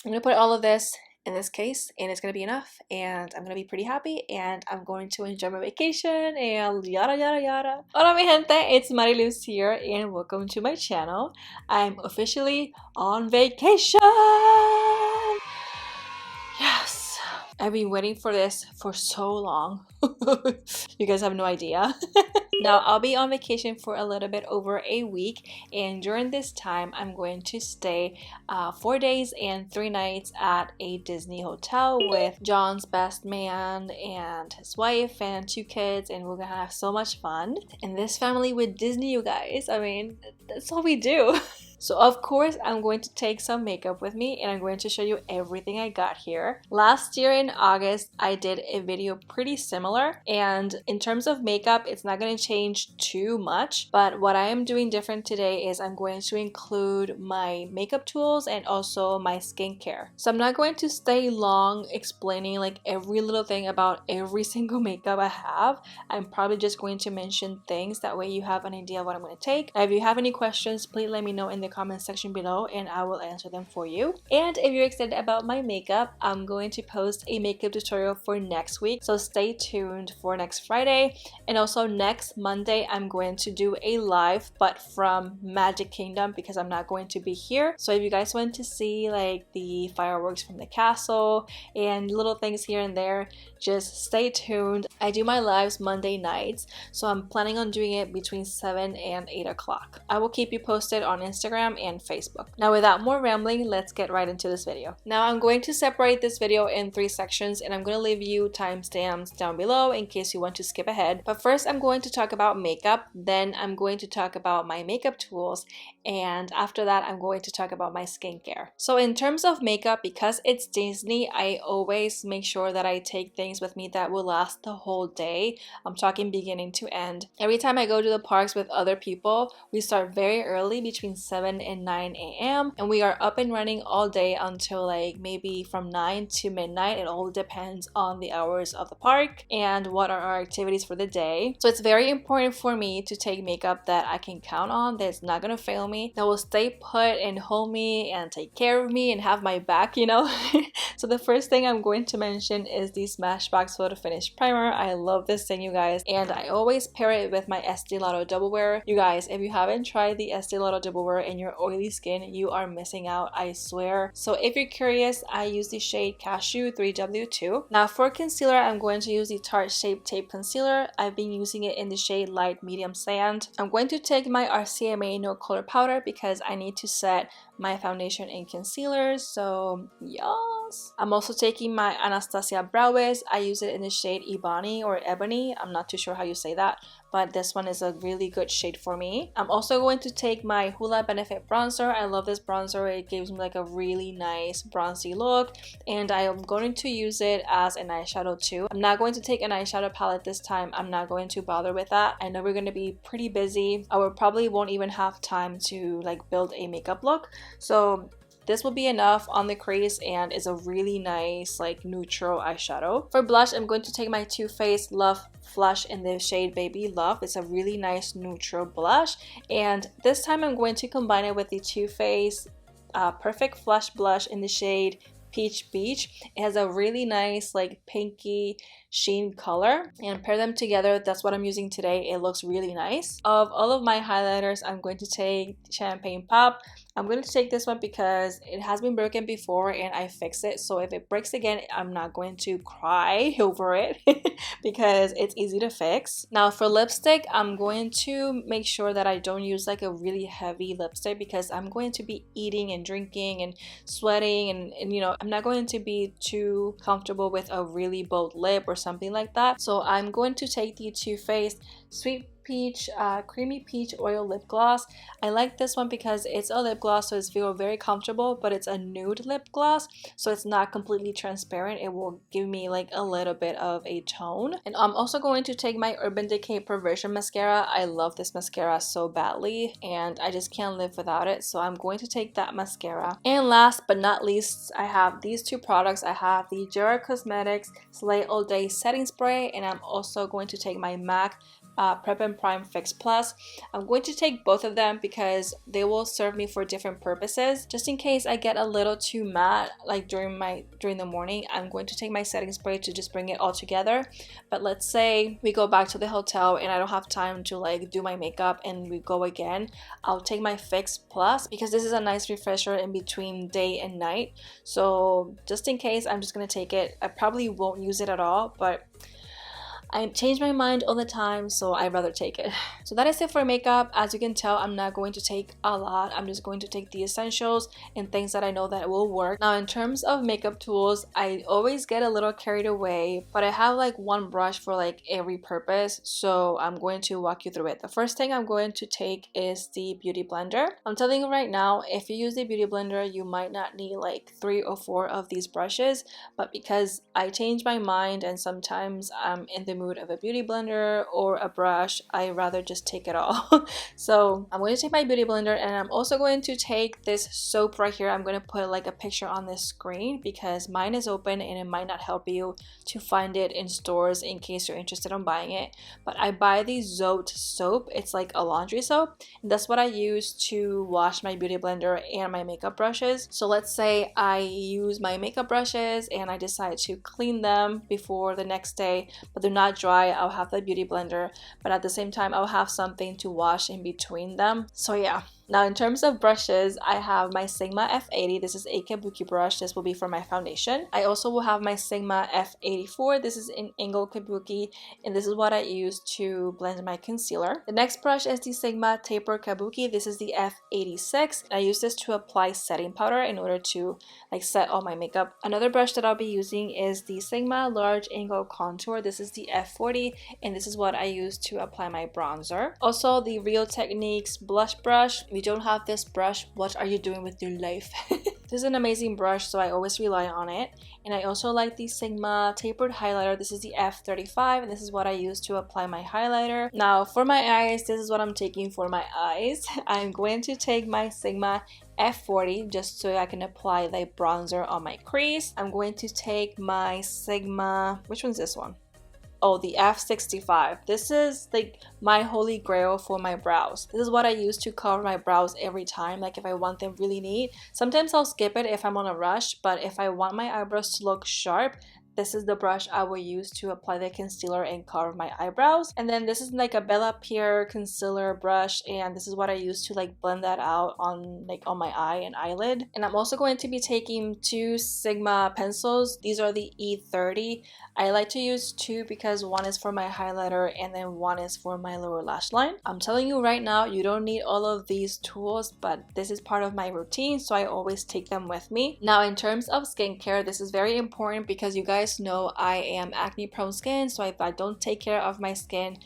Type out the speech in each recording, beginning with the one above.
I'm gonna put all of this in this case and it's gonna be enough, and I'm gonna be pretty happy and I'm going to enjoy my vacation and yada yada yada. Hola mi gente, it's Mariluz here and welcome to my channel. I'm officially on vacation! Yes! I've been waiting for this for so long. You guys have no idea. Now, I'll be on vacation for a little bit over a week, and during this time, I'm going to stay 4 days and 3 nights at a Disney hotel with John's best man and his wife and 2 kids, and we're gonna have so much fun. And this family with Disney, you guys, I mean, that's all we do. So of course I'm going to take some makeup with me and I'm going to show you everything I got here. Last year in August I did a video pretty similar, and in terms of makeup it's not going to change too much, but what I am doing different today is I'm going to include my makeup tools and also my skincare. So I'm not going to stay long explaining like every little thing about every single makeup I have. I'm probably just going to mention things, that way you have an idea of what I'm going to take. Now, if you have any questions, please let me know in the comment section below and I will answer them for you. And if you're excited about my makeup, I'm going to post a makeup tutorial for next week, so stay tuned for next Friday. And also next Monday I'm going to do a live, but from Magic Kingdom, because I'm not going to be here. So if you guys want to see like the fireworks from the castle and little things here and there, just stay tuned. I do my lives Monday nights, so I'm planning on doing it between 7 and 8 o'clock. I will keep you posted on Instagram and Facebook. Now without more rambling, let's get right into this video. Now I'm going to separate this video in 3 sections and I'm going to leave you timestamps down below in case you want to skip ahead. But first I'm going to talk about makeup, then I'm going to talk about my makeup tools, and after that I'm going to talk about my skincare. So in terms of makeup, because it's Disney, I always make sure that I take things with me that will last the whole day. I'm talking beginning to end. Every time I go to the parks with other people, we start very early, between 7 and 9 a.m. and we are up and running all day until like maybe from 9 to midnight. It all depends on the hours of the park and what are our activities for the day. So it's very important for me to take makeup that I can count on, that's not gonna fail me, that will stay put and hold me and take care of me and have my back, you know. So the first thing I'm going to mention is the Smashbox Photo Finish Primer. I love this thing, you guys, and I always pair it with my Estee Lauder Double Wear. You guys, if you haven't tried the Estee Lauder Double Wear in your oily skin, you are missing out, I swear. So if you're curious, I use the shade Cashew 3W2. Now for concealer, I'm going to use the Tarte Shape Tape Concealer. I've been using it in the shade Light Medium Sand. I'm going to take my RCMA No Color Powder because I need to set my foundation and concealer, so yes. I'm also taking my Anastasia Brow Wiz. I use it in the shade Ebony or Ebony. I'm not too sure how you say that, but this one is a really good shade for me. I'm also going to take my Hola Benefit Bronzer. I love this bronzer. It gives me like a really nice bronzy look, and I am going to use it as an eyeshadow too. I'm not going to take an eyeshadow palette this time. I'm not going to bother with that. I know we're going to be pretty busy. I probably won't even have time to like build a makeup look. So this will be enough on the crease and is a really nice like neutral eyeshadow. For blush, I'm going to take my Too Faced Love Flush in the shade Baby Love. It's a really nice neutral blush, and this time I'm going to combine it with the Too Faced Perfect Flush Blush in the shade Peach Beach. It has a really nice like pinky sheen color, and pair them together. That's what I'm using today. It looks really nice. Of all of my highlighters, I'm going to take Champagne Pop. I'm going to take this one because it has been broken before and I fixed it, so if it breaks again, I'm not going to cry over it because it's easy to fix. Now for lipstick, I'm going to make sure that I don't use like a really heavy lipstick because I'm going to be eating and drinking and sweating, and you know, I'm not going to be too comfortable with a really bold lip or something like that. So I'm going to take the Too Faced Sweet Peach Creamy Peach Oil Lip Gloss. I like this one because it's a lip gloss, so it's feel very comfortable, but it's a nude lip gloss, so it's not completely transparent. It will give me like a little bit of a tone. And I'm also going to take my Urban Decay Perversion Mascara. I love this mascara so badly and I just can't live without it, so I'm going to take that mascara. And last but not least, I have these 2 products. I have the Jera Cosmetics Slay All Day Setting Spray, and I'm also going to take my MAC Prep and Prime Fix Plus. I'm going to take both of them because they will serve me for different purposes. Just in case I get a little too matte like during the morning, I'm going to take my setting spray to just bring it all together. But let's say we go back to the hotel and I don't have time to like do my makeup and we go again, I'll take my Fix Plus because this is a nice refresher in between day and night. So just in case, I'm just gonna take it. I probably won't use it at all, but I change my mind all the time, so I'd rather take it. So that is it for makeup. As you can tell, I'm not going to take a lot. I'm just going to take the essentials and things that I know that will work. Now, in terms of makeup tools, I always get a little carried away, but I have like one brush for like every purpose, so I'm going to walk you through it. The first thing I'm going to take is the Beauty Blender. I'm telling you right now, if you use the Beauty Blender, you might not need like 3 or 4 of these brushes, but because I change my mind and sometimes I'm in the mood of a beauty blender or a brush, I rather just take it all. So I'm going to take my Beauty Blender, and I'm also going to take this soap right here. I'm going to put like a picture on this screen because mine is open and it might not help you to find it in stores in case you're interested in buying it. But I buy the Zote soap. It's like a laundry soap, and that's what I use to wash my Beauty Blender and my makeup brushes. So let's say I use my makeup brushes and I decide to clean them before the next day, but they're not dry. I'll have the Beauty Blender, but at the same time I'll have something to wash in between them. So yeah. Now in terms of brushes, I have my Sigma F80. This is a kabuki brush. This will be for my foundation. I also will have my Sigma F84. This is an angle kabuki, and this is what I use to blend my concealer. The next brush is the Sigma Taper Kabuki. This is the F86. I use this to apply setting powder in order to like set all my makeup. Another brush that I'll be using is the Sigma Large Angle Contour. This is the F40, and this is what I use to apply my bronzer. Also, the Real Techniques blush brush. If you don't have this brush, what are you doing with your life? This is an amazing brush, so I always rely on it. And I also like the Sigma Tapered Highlighter. This is the F35, and this is what I use to apply my highlighter. Now for my eyes, this is what I'm taking for my eyes. I'm going to take my Sigma F40 just so I can apply the bronzer on my crease. I'm going to take my Sigma, which one's this one? Oh, the F65. This is like my holy grail for my brows. This is what I use to cover my brows every time, like if I want them really neat. Sometimes I'll skip it if I'm on a rush, but if I want my eyebrows to look sharp, this is the brush I will use to apply the concealer and cover my eyebrows. And then this is like a Bella Pierre concealer brush, and this is what I use to like blend that out on my eye and eyelid. And I'm also going to be taking 2 Sigma pencils. These are the E30. I like to use 2 because one is for my highlighter and then one is for my lower lash line. I'm telling you right now, you don't need all of these tools, but this is part of my routine, so I always take them with me. Now in terms of skincare, this is very important because you guys know I am acne prone skin, so if I don't take care of my skin,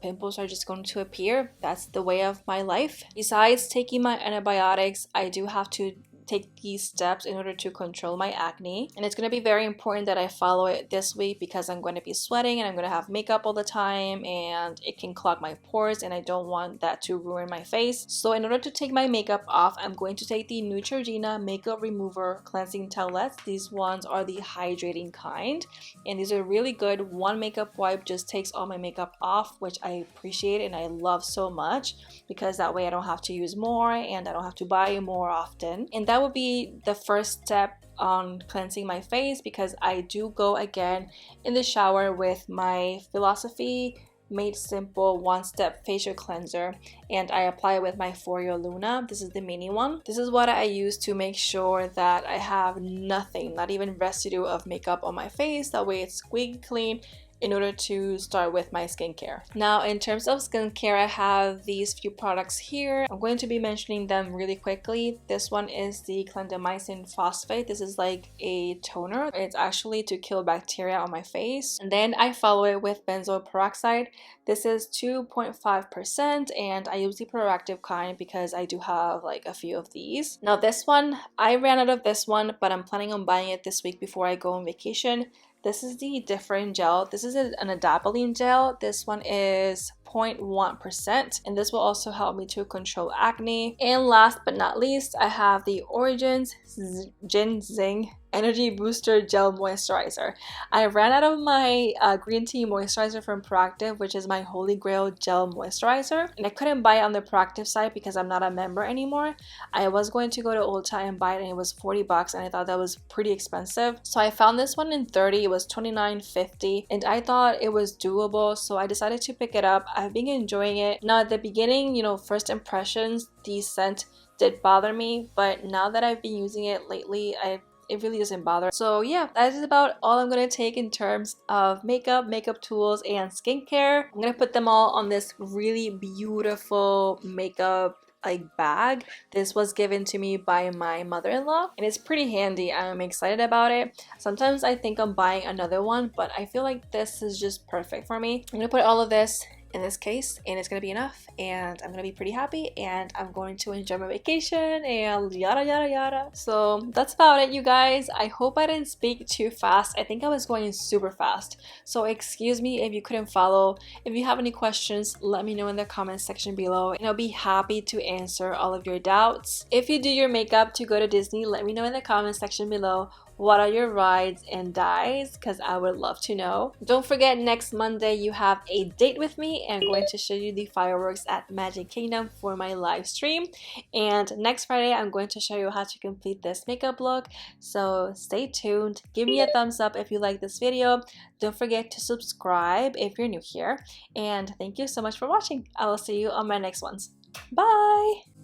pimples are just going to appear. That's the way of my life. Besides taking my antibiotics, I do have to take these steps in order to control my acne, and it's going to be very important that I follow it this week because I'm going to be sweating and I'm going to have makeup all the time and it can clog my pores, and I don't want that to ruin my face. So in order to take my makeup off, I'm going to take the Neutrogena Makeup Remover Cleansing Towelettes. These ones are the hydrating kind, and these are really good. One makeup wipe just takes all my makeup off, which I appreciate and I love so much because that way I don't have to use more and I don't have to buy more often. And that would be the first step on cleansing my face, because I do go again in the shower with my Philosophy Made Simple one-step facial cleanser, and I apply it with my Foreo Luna. This is the mini one. This is what I use to make sure that I have nothing, not even residue of makeup on my face. That way it's squeaky clean in order to start with my skincare. Now in terms of skincare, I have these few products here. I'm going to be mentioning them really quickly. This one is the clindamycin phosphate. This is like a toner. It's actually to kill bacteria on my face. And then I follow it with benzoyl peroxide. This is 2.5%, and I use the proactive kind because I do have like a few of these. Now this one, I ran out of this one, but I'm planning on buying it this week before I go on vacation. This is the different gel. This is an adapalene gel. This one is 0.1%, and this will also help me to control acne. And last but not least, I have the Origins Ginseng Energy Booster Gel Moisturizer. I ran out of my green tea moisturizer from Proactive, which is my holy grail gel moisturizer, and I couldn't buy it on the Proactive site because I'm not a member anymore. I was going to go to Ulta and buy it, and it was 40 bucks, and I thought that was pretty expensive. So I found this one in 30. It was $29.50, and I thought it was doable, so I decided to pick it up. I've been enjoying it. Now at the beginning, first impressions, the scent did bother me, but now that I've been using it lately, it really doesn't bother. So yeah, that is about all I'm gonna take in terms of makeup tools, and skincare. I'm gonna put them all on this really beautiful makeup bag. This was given to me by my mother-in-law, and it's pretty handy. I'm excited about it. Sometimes I think I'm buying another one, but I feel like this is just perfect for me. I'm gonna put all of this in this case, and it's gonna be enough, and I'm gonna be pretty happy, and I'm going to enjoy my vacation and yada yada yada. So that's about it, you guys. I hope I didn't speak too fast. I think I was going super fast, so excuse me if you couldn't follow. If you have any questions, let me know in the comment section below, and I'll be happy to answer all of your doubts. If you do your makeup to go to Disney, let me know in the comment section below. What are your rides and dies? Because I would love to know. Don't forget, next Monday you have a date with me, and I'm going to show you the fireworks at Magic Kingdom for my live stream. And next Friday I'm going to show you how to complete this makeup look. So stay tuned. Give me a thumbs up if you like this video. Don't forget to subscribe if you're new here. And thank you so much for watching. I will see you on my next ones. Bye!